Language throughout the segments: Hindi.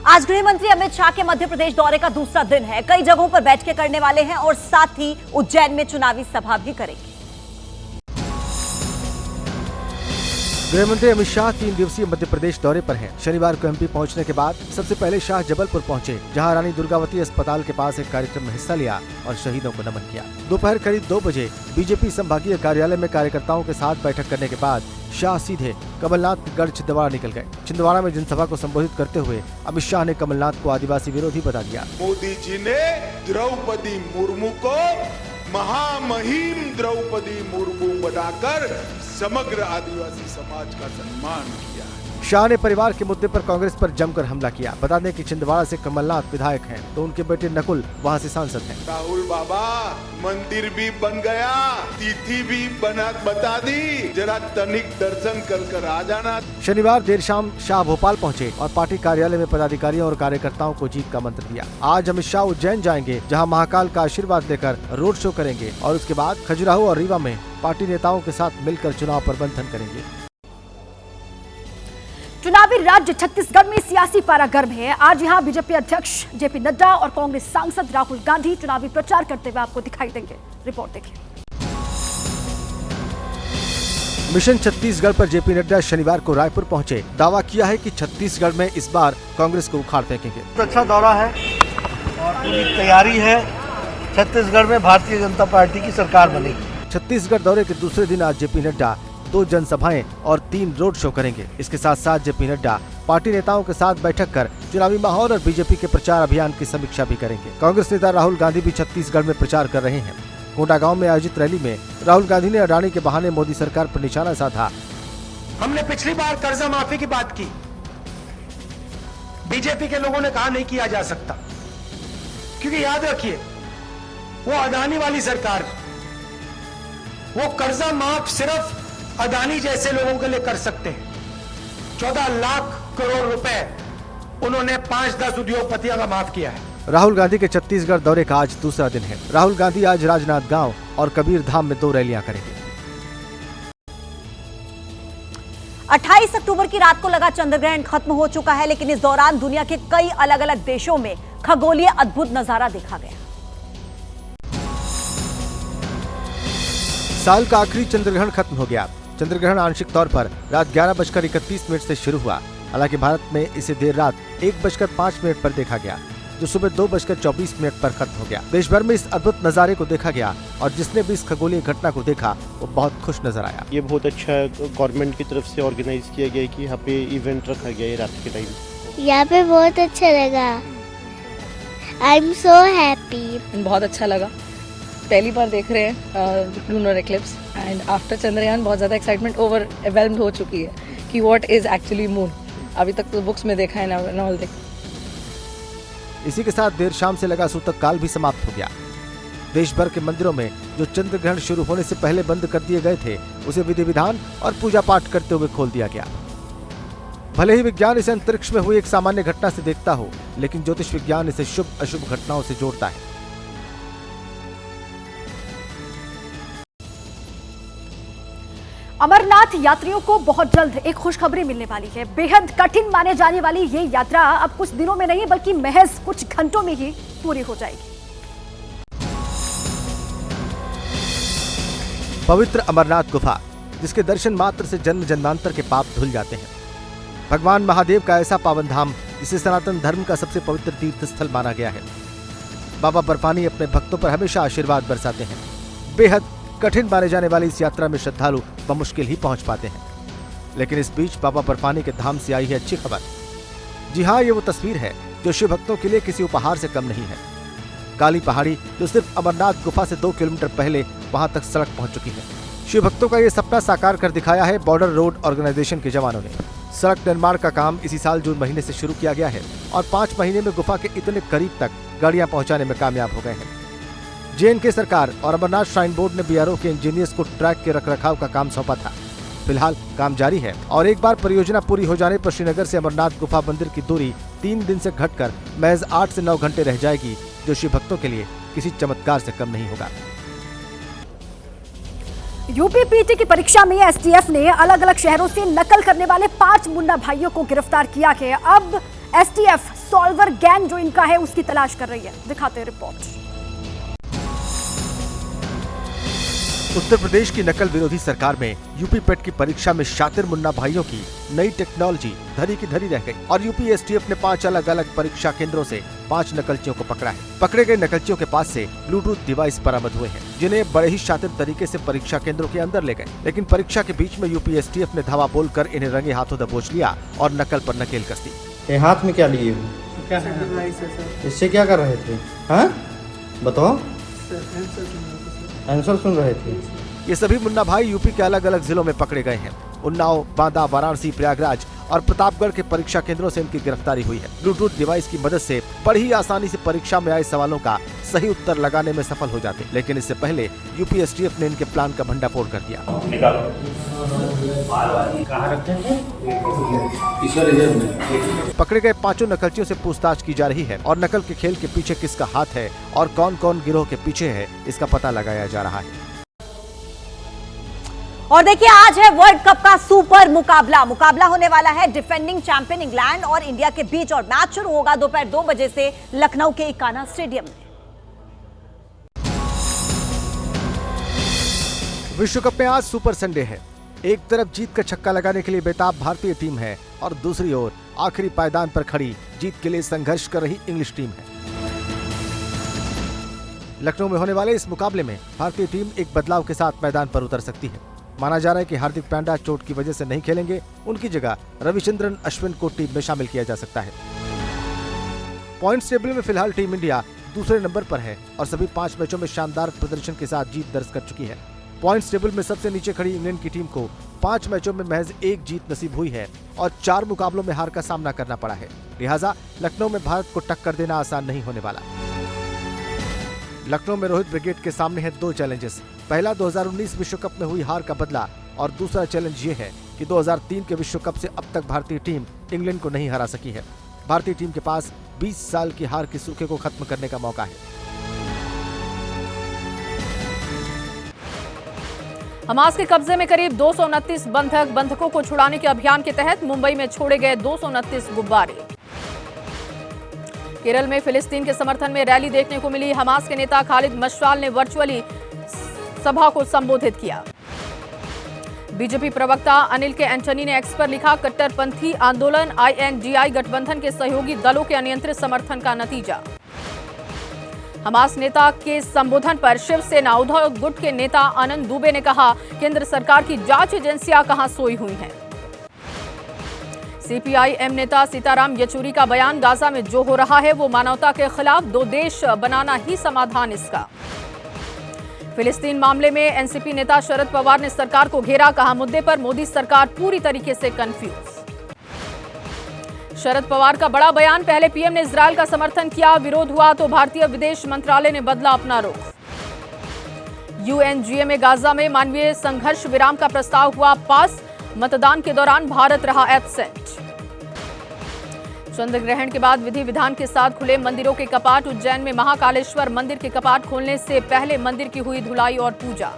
आज गृह मंत्री अमित शाह के मध्य प्रदेश दौरे का दूसरा दिन है। कई जगहों पर बैठकें करने वाले हैं और साथ ही उज्जैन में चुनावी सभा भी करेंगे। गृह मंत्री अमित शाह 3 दिवसीय मध्य प्रदेश दौरे पर हैं। शनिवार को एमपी पहुंचने के बाद सबसे पहले शाह जबलपुर पहुंचे, जहां रानी दुर्गावती अस्पताल के पास एक कार्यक्रम में हिस्सा लिया और शहीदों को नमन किया। दोपहर करीब 2 बजे बीजेपी संभागीय कार्यालय में कार्यकर्ताओं के साथ बैठक करने के बाद शाह सीधे कमलनाथ के गढ़ छिंदवाड़ा निकल गए। छिंदवाड़ा में जनसभा को संबोधित करते हुए अमित शाह ने कमलनाथ को आदिवासी विरोधी बता दिया। मोदी जी ने द्रौपदी मुर्मू को महामहिम द्रौपदी मुर्मू बनाकर समग्र आदिवासी समाज का सम्मान किया है। शाह ने परिवार के मुद्दे पर कांग्रेस पर जमकर हमला किया। बता दें कि छिंदवाड़ा से कमलनाथ विधायक हैं, तो उनके बेटे नकुल वहां से सांसद हैं। राहुल बाबा, मंदिर भी बन गया, तिथि भी बता दी, जरा तनिक दर्शन कर आ जाना। शनिवार देर शाम शाह भोपाल पहुंचे और पार्टी कार्यालय में पदाधिकारियों और कार्यकर्ताओं को जीत का मंत्र दिया। आज अमित शाह उज्जैन जाएंगे, जहां महाकाल का आशीर्वाद लेकर रोड शो करेंगे और उसके बाद खजुराहो और रीवा में पार्टी नेताओं के साथ मिलकर चुनाव प्रबंधन करेंगे। चुनावी राज्य छत्तीसगढ़ में सियासी पारा गर्म है। आज यहां बीजेपी अध्यक्ष जेपी नड्डा और कांग्रेस सांसद राहुल गांधी चुनावी प्रचार करते हुए आपको दिखाई देंगे। रिपोर्ट देखिए। मिशन छत्तीसगढ़ पर जेपी नड्डा शनिवार को रायपुर पहुंचे। दावा किया है कि छत्तीसगढ़ में इस बार कांग्रेस को उखाड़ फेंकेंगे। अच्छा दौरा है और पूरी तैयारी है। छत्तीसगढ़ में भारतीय जनता पार्टी की सरकार बनेगी। छत्तीसगढ़ दौरे के दूसरे दिन आज जेपी नड्डा 2 जनसभाएं और 3 रोड शो करेंगे। इसके साथ साथ जेपी नड्डा पार्टी नेताओं के साथ बैठक कर चुनावी माहौल और बीजेपी के प्रचार अभियान की समीक्षा भी करेंगे। कांग्रेस नेता राहुल गांधी भी छत्तीसगढ़ में प्रचार कर रहे हैं। कोंडागांव में आयोजित रैली में राहुल गांधी ने अडानी के बहाने मोदी सरकार पर निशाना साधा। हमने पिछली बार कर्जा माफी की बात की, बीजेपी के लोगों ने कहा नहीं किया जा सकता, क्योंकि याद रखिए वो अडानी वाली सरकार, वो कर्जा माफ सिर्फ अडानी जैसे लोगों के लिए कर सकते हैं। 14 लाख करोड़ रुपए उन्होंने 5-10 उद्योगपतियों का माफ किया है। राहुल गांधी के छत्तीसगढ़ दौरे का आज दूसरा दिन है। राहुल गांधी आज राजनांदगांव और कबीरधाम में 2 रैलियां करेंगे। 28 अक्टूबर की रात को लगा चंद्रग्रहण खत्म हो चुका है, लेकिन इस दौरान दुनिया के कई अलग अलग देशों में खगोलीय अद्भुत नजारा देखा गया। साल का आखिरी चंद्रग्रहण खत्म हो गया। चंद्रग्रहण आंशिक तौर पर रात 11:31 से शुरू हुआ। हालांकि भारत में इसे देर रात 1:05 पर देखा गया, जो सुबह 2:24 पर खत्म हो गया। देश भर में इस अद्भुत नजारे को देखा गया और जिसने भी इस खगोलीय घटना को देखा वो बहुत खुश नजर आया। ये बहुत अच्छा गवर्नमेंट की तरफ से ऑर्गेनाइज किया गया है कि यहाँ पे इवेंट रखा गया है रात के टाइम। यहाँ पे बहुत अच्छा लगा। I am so happy. बहुत अच्छा लगा। पहली बार देख रहे हैं lunar eclipse and after Chandrayaan बहुत ज़्यादा एक्साइटमेंट ओवरवेल्म्ड हो चुकी है कि व्हाट इज एक्चुअली मून। अभी तक तो बुक्स में देखा है ना ऑल देख। इसी के साथ देर शाम से लगा सूतक काल भी समाप्त हो गया। देश भर के मंदिरों में जो चंद्र ग्रहण शुरू होने से पहले बंद कर दिए गए थे, उसे विधि विधान और पूजा पाठ करते हुए खोल दिया गया। भले ही विज्ञान इसे अंतरिक्ष में हुई एक सामान्य घटना से देखता हो, लेकिन ज्योतिष विज्ञान इसे शुभ अशुभ घटनाओं से जोड़ता है। अमरनाथ यात्रियों को बहुत जल्द एक खुशखबरी मिलने वाली है। बेहद कठिन माने जाने वाली ये यात्रा अब कुछ दिनों में नहीं बल्कि महज कुछ घंटों में ही पूरी हो जाएगी। पवित्र अमरनाथ गुफा, जिसके दर्शन मात्र से जन्म जन्मांतर के पाप धुल जाते हैं। भगवान महादेव का ऐसा पावन धाम, जिसे सनातन धर्म का सबसे पवित्र तीर्थ स्थल माना गया है। बाबा बर्फानी अपने भक्तों पर हमेशा आशीर्वाद बरसाते हैं। बेहद कठिन माने जाने वाली इस यात्रा में श्रद्धालु बमुश्किल ही पहुंच पाते हैं, लेकिन इस बीच बाबा बर्फानी के धाम से आई है अच्छी खबर। जी हाँ, ये वो तस्वीर है जो शिव भक्तों के लिए किसी उपहार से कम नहीं है। काली पहाड़ी, जो सिर्फ अमरनाथ गुफा से 2 किलोमीटर पहले वहां तक सड़क पहुंच चुकी है। शिव भक्तों का ये सपना साकार कर दिखाया है बॉर्डर रोड ऑर्गेनाइजेशन के जवानों ने। सड़क निर्माण का काम इसी साल जून महीने से शुरू किया गया है और 5 महीने में गुफा के इतने करीब तक गाड़ियां पहुंचाने में कामयाब हो गए हैं। जेएनके सरकार और अमरनाथ श्राइन बोर्ड ने बीआरओ के इंजीनियर्स को ट्रैक के रखरखाव का काम सौंपा था। फिलहाल काम जारी है और एक बार परियोजना पूरी हो जाने पर श्रीनगर से अमरनाथ गुफा मंदिर की दूरी 3 दिन से घटकर महज 8 से 9 घंटे रह जाएगी, जो शिव भक्तों के लिए किसी चमत्कार से कम नहीं होगा। यूपीपीटी की परीक्षा में एसटीएफ ने अलग अलग शहरों से नकल करने वाले 5 मुन्ना भाइयों को गिरफ्तार किया है। अब एसटीएफ सॉल्वर गैंग जो इनका है उसकी तलाश कर रही है। दिखाते हैं रिपोर्ट। उत्तर प्रदेश की नकल विरोधी सरकार में यूपी पेट की परीक्षा में शातिर मुन्ना भाइयों की नई टेक्नोलॉजी धरी की धरी रह गई और यूपी एसटीएफ ने 5 अलग अलग परीक्षा केंद्रों से 5 नकलचियों को पकड़ा है। पकड़े गए नकलचियों के पास से ब्लूटूथ डिवाइस बरामद हुए हैं, जिन्हें बड़े ही शातिर तरीके से परीक्षा केंद्रों के अंदर ले गए। लेकिन परीक्षा के बीच में यूपी एसटीएफ ने धावा बोलकर इन्हें रंगे हाथों दबोच लिया और नकल पर नकेल कस दी। हाथ में क्या लिए हो? इससे क्या कर रहे थे? हाँ बताओ। आंसर सुन रहे थे। ये सभी मुन्ना भाई यूपी के अलग अलग जिलों में पकड़े गए हैं। उन्नाव, बांदा, वाराणसी, प्रयागराज और प्रतापगढ़ के परीक्षा केंद्रों से इनकी गिरफ्तारी हुई है। ब्लूटूथ डिवाइस की मदद से बड़ी ही आसानी से परीक्षा में आए सवालों का सही उत्तर लगाने में सफल हो जाते, लेकिन इससे पहले यूपी एसटीएफ ने इनके प्लान का भंडाफोड़ कर दिया। पकड़े गए 5 नकलचियों से पूछताछ की जा रही है और नकल के खेल के पीछे किसका हाथ है और कौन कौन गिरोह के पीछे है, इसका पता लगाया जा रहा है। और देखिए, आज है वर्ल्ड कप का सुपर मुकाबला होने वाला है डिफेंडिंग चैंपियन इंग्लैंड और इंडिया के बीच और मैच शुरू होगा दोपहर 2 बजे से लखनऊ के इकाना स्टेडियम में। विश्व कप में आज सुपर संडे है। एक तरफ जीत का छक्का लगाने के लिए बेताब भारतीय टीम है और दूसरी ओर आखिरी पायदान पर खड़ी जीत के लिए संघर्ष कर रही इंग्लिश टीम है। लखनऊ में होने वाले इस मुकाबले में भारतीय टीम एक बदलाव के साथ मैदान पर उतर सकती है। माना जा रहा है कि हार्दिक पांड्या चोट की वजह से नहीं खेलेंगे, उनकी जगह रविचंद्रन अश्विन को टीम में शामिल किया जा सकता है। पॉइंट्स टेबल में फिलहाल टीम इंडिया दूसरे नंबर पर है और सभी 5 मैचों में शानदार प्रदर्शन के साथ जीत दर्ज कर चुकी है। पॉइंट्स टेबल में सबसे नीचे खड़ी इंग्लैंड की टीम को 5 मैचों में महज 1 जीत नसीब हुई है और 4 मुकाबलों में हार का सामना करना पड़ा है। लिहाजा लखनऊ में भारत को टक्कर देना आसान नहीं होने वाला। लखनऊ में रोहित ब्रिगेड के सामने है 2 चैलेंजेस। पहला 2019 विश्व कप में हुई हार का बदला और दूसरा चैलेंज ये है कि 2003 के विश्व कप से अब तक भारतीय टीम इंग्लैंड को नहीं हरा सकी है। भारतीय टीम के पास 20 साल की हार के सूखे को खत्म करने का मौका है। हमास के कब्जे में करीब 229 बंधकों को छुड़ाने के अभियान के तहत मुंबई में छोड़े गए 229 गुब्बारे। केरल में फिलिस्तीन के समर्थन में रैली देखने को मिली। हमास के नेता खालिद मशआल ने वर्चुअली सभा को संबोधित किया। बीजेपी प्रवक्ता अनिल के एंटनी ने एक्स पर लिखा, कट्टरपंथी आंदोलन INDI गठबंधन के सहयोगी दलों के अनियंत्रित समर्थन का नतीजा। हमास नेता के संबोधन पर शिवसेना उद्धव गुट के नेता आनंद दुबे ने कहा, केंद्र सरकार की जांच एजेंसियां कहां सोई हुई हैं। CPIM नेता सीताराम येचुरी का बयान, गाजा में जो हो रहा है वो मानवता के खिलाफ, 2 देश बनाना ही समाधान इसका। फिलिस्तीन मामले में एनसीपी नेता शरद पवार ने सरकार को घेरा, कहा मुद्दे पर मोदी सरकार पूरी तरीके से कंफ्यूज। शरद पवार का बड़ा बयान, पहले पीएम ने इजरायल का समर्थन किया, विरोध हुआ तो भारतीय विदेश मंत्रालय ने बदला अपना रुख। UNGA में गाजा में मानवीय संघर्ष विराम का प्रस्ताव हुआ पास, मतदान के दौरान भारत रहा एब्सेंट। चंद्र ग्रहण के बाद विधि विधान के साथ खुले मंदिरों के कपाट। उज्जैन में महाकालेश्वर मंदिर के कपाट खोलने से पहले मंदिर की हुई धुलाई और पूजा।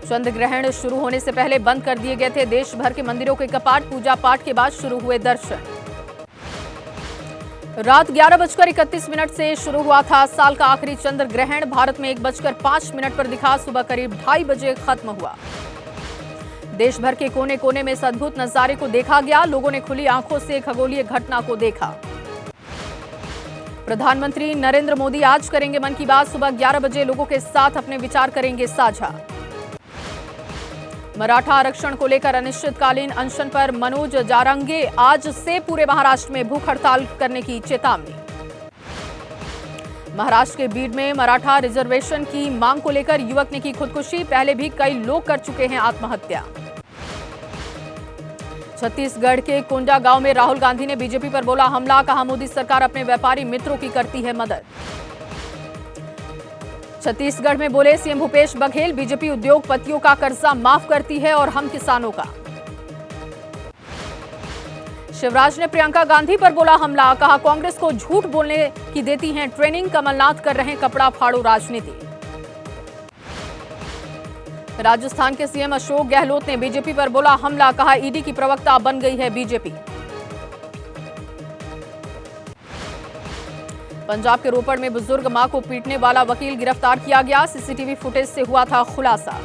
चंद्र ग्रहण शुरू होने से पहले बंद कर दिए गए थे देश भर के मंदिरों के कपाट। पूजा पाठ के बाद शुरू हुए दर्शन। रात 11:31 से शुरू हुआ था साल का आखिरी चंद्र ग्रहण। भारत में 1:05 पर दिखा, सुबह करीब 2:30 बजे खत्म हुआ। देश भर के कोने कोने में इस अद्भुत नजारे को देखा गया। लोगों ने खुली आंखों से खगोलीय घटना को देखा। प्रधानमंत्री नरेंद्र मोदी आज करेंगे मन की बात। सुबह 11 बजे लोगों के साथ अपने विचार करेंगे साझा। मराठा आरक्षण को लेकर अनिश्चितकालीन अनशन पर मनोज जारंगे, आज से पूरे महाराष्ट्र में भूख हड़ताल करने की चेतावनी। महाराष्ट्र के बीड में मराठा रिजर्वेशन की मांग को लेकर युवक ने की खुदकुशी। पहले भी कई लोग कर चुके हैं आत्महत्या। छत्तीसगढ़ के कोंडा गांव में राहुल गांधी ने बीजेपी पर बोला हमला, कहा मोदी सरकार अपने व्यापारी मित्रों की करती है मदद। छत्तीसगढ़ में बोले सीएम भूपेश बघेल, बीजेपी उद्योगपतियों का कर्जा माफ करती है और हम किसानों का। शिवराज ने प्रियंका गांधी पर बोला हमला, कहा कांग्रेस को झूठ बोलने की देती हैं ट्रेनिंग, कमलनाथ कर रहे कपड़ा फाड़ो राजनीति। राजस्थान के सीएम अशोक गहलोत ने बीजेपी पर बोला हमला, कहा ईडी की प्रवक्ता बन गई है बीजेपी। पंजाब के रोपड़ में बुजुर्ग मां को पीटने वाला वकील गिरफ्तार किया गया। सीसीटीवी फुटेज से हुआ था खुलासा।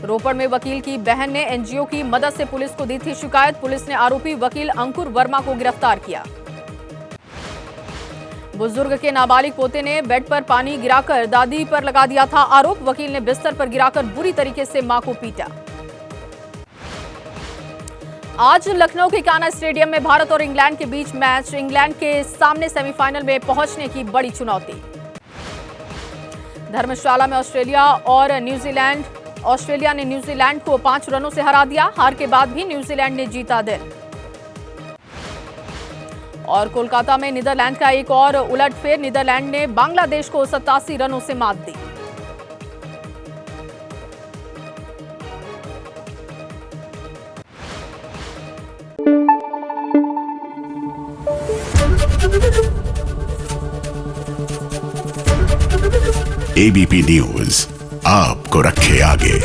रोपड़ में वकील की बहन ने एनजीओ की मदद से पुलिस को दी थी शिकायत। पुलिस ने आरोपी वकील अंकुर वर्मा को गिरफ्तार किया। बुजुर्ग के नाबालिग पोते ने बेड पर पानी गिराकर दादी पर लगा दिया था आरोप। वकील ने बिस्तर पर गिराकर बुरी तरीके से मां को पीटा। आज लखनऊ के कान्हा स्टेडियम में भारत और इंग्लैंड के बीच मैच। इंग्लैंड के सामने सेमीफाइनल में पहुंचने की बड़ी चुनौती। धर्मशाला में ऑस्ट्रेलिया ने न्यूजीलैंड को 5 रनों से हरा दिया। हार के बाद भी न्यूजीलैंड ने जीता दिल। और कोलकाता में नीदरलैंड का एक और उलटफेर। नीदरलैंड ने बांग्लादेश को 87 रनों से मात दी। एबीपी न्यूज आपको रखे आगे।